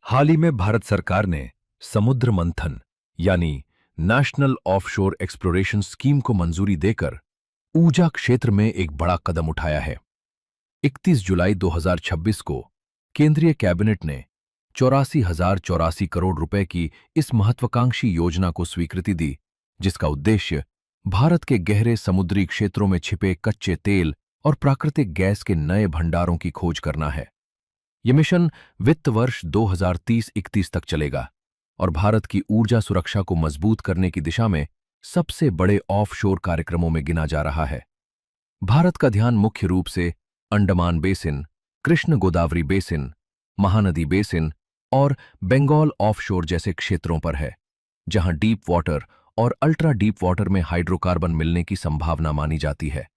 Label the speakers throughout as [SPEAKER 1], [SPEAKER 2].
[SPEAKER 1] हाल ही में भारत सरकार ने समुद्र मंथन यानी नेशनल ऑफशोर एक्सप्लोरेशन स्कीम को मंजूरी देकर ऊर्जा क्षेत्र में एक बड़ा कदम उठाया है। 31 जुलाई 2026 को केंद्रीय कैबिनेट ने 84,084 करोड़ रुपए की इस महत्वाकांक्षी योजना को स्वीकृति दी, जिसका उद्देश्य भारत के गहरे समुद्री क्षेत्रों में छिपे कच्चे तेल और प्राकृतिक गैस के नए भंडारों की खोज करना है। यह मिशन वित्त वर्ष 2030-31 तक चलेगा और भारत की ऊर्जा सुरक्षा को मजबूत करने की दिशा में सबसे बड़े ऑफशोर कार्यक्रमों में गिना जा रहा है। भारत का ध्यान मुख्य रूप से Andaman basin, Krishna Godavari basin, Mahanadi basin और बंगाल ऑफशोर जैसे क्षेत्रों पर है, जहां डीप वाटर और अल्ट्रा डीप वाटर में हाइड्रोकार्बन मिलने की संभावना मानी जाती है।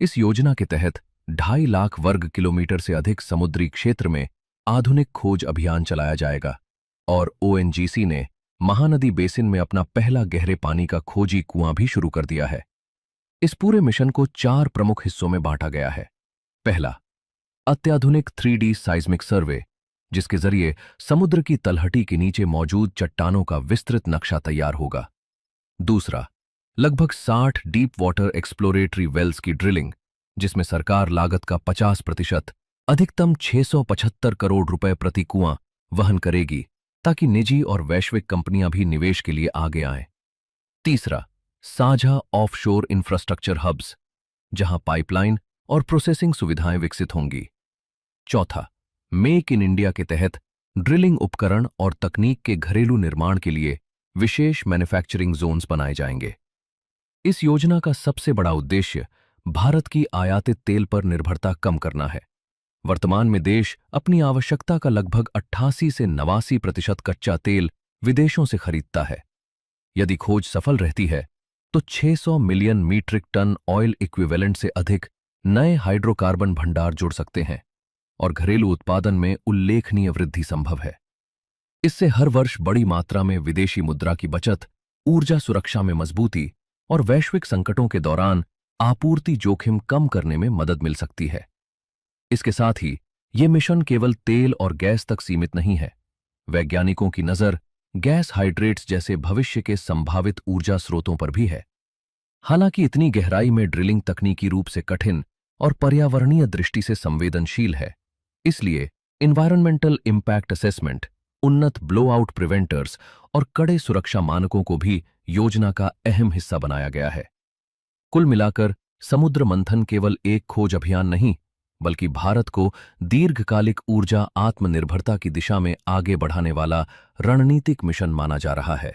[SPEAKER 1] इस योजना के तहत 2.5 लाख वर्ग किलोमीटर से अधिक समुद्री क्षेत्र में आधुनिक खोज अभियान चलाया जाएगा और ओएनजीसी ने महानदी बेसिन में अपना पहला गहरे पानी का खोजी कुआं भी शुरू कर दिया है। इस पूरे मिशन को 4 प्रमुख हिस्सों में बांटा गया है। पहला, अत्याधुनिक 3D साइज्मिक सर्वे, जिसके जरिए समुद्र की तलहटी के नीचे मौजूद चट्टानों का विस्तृत नक्शा तैयार होगा। दूसरा, लगभग 60 डीप वाटर एक्सप्लोरेटरी वेल्स की ड्रिलिंग, जिसमें सरकार लागत का 50% अधिकतम 675 करोड़ रुपए प्रति कुआं वहन करेगी, ताकि निजी और वैश्विक कंपनियां भी निवेश के लिए आगे आएं। तीसरा, साझा ऑफशोर इंफ्रास्ट्रक्चर हब्स, जहां पाइपलाइन और प्रोसेसिंग सुविधाएं विकसित होंगी। चौथा, मेक इन इंडिया के तहत ड्रिलिंग उपकरण और तकनीक के घरेलू निर्माण के लिए विशेष मैन्युफैक्चरिंग जोन्स बनाए जाएंगे। इस योजना का सबसे बड़ा उद्देश्य भारत की आयातित तेल पर निर्भरता कम करना है। वर्तमान में देश अपनी आवश्यकता का लगभग 88 से 89% कच्चा तेल विदेशों से खरीदता है। यदि खोज सफल रहती है तो 600 million metric ton oil equivalent से अधिक नए हाइड्रोकार्बन भंडार जुड़ सकते हैं और घरेलू उत्पादन में उल्लेखनीय वृद्धि संभव है। इससे हर वर्ष बड़ी मात्रा में विदेशी मुद्रा की बचत, ऊर्जा सुरक्षा में मजबूती और वैश्विक संकटों के दौरान आपूर्ति जोखिम कम करने में मदद मिल सकती है। इसके साथ ही ये मिशन केवल तेल और गैस तक सीमित नहीं है। वैज्ञानिकों की नज़र गैस हाइड्रेट्स जैसे भविष्य के संभावित ऊर्जा स्रोतों पर भी है। हालांकि इतनी गहराई में ड्रिलिंग तकनीकी रूप से कठिन और पर्यावरणीय दृष्टि से संवेदनशील है, इसलिए एनवायरमेंटल इम्पैक्ट असेसमेंट, उन्नत ब्लोआउट प्रिवेंटर्स और कड़े सुरक्षा मानकों को भी योजना का अहम हिस्सा बनाया गया है। कुल मिलाकर समुद्र मंथन केवल एक खोज अभियान नहीं, बल्कि भारत को दीर्घकालिक ऊर्जा आत्मनिर्भरता की दिशा में आगे बढ़ाने वाला रणनीतिक मिशन माना जा रहा है।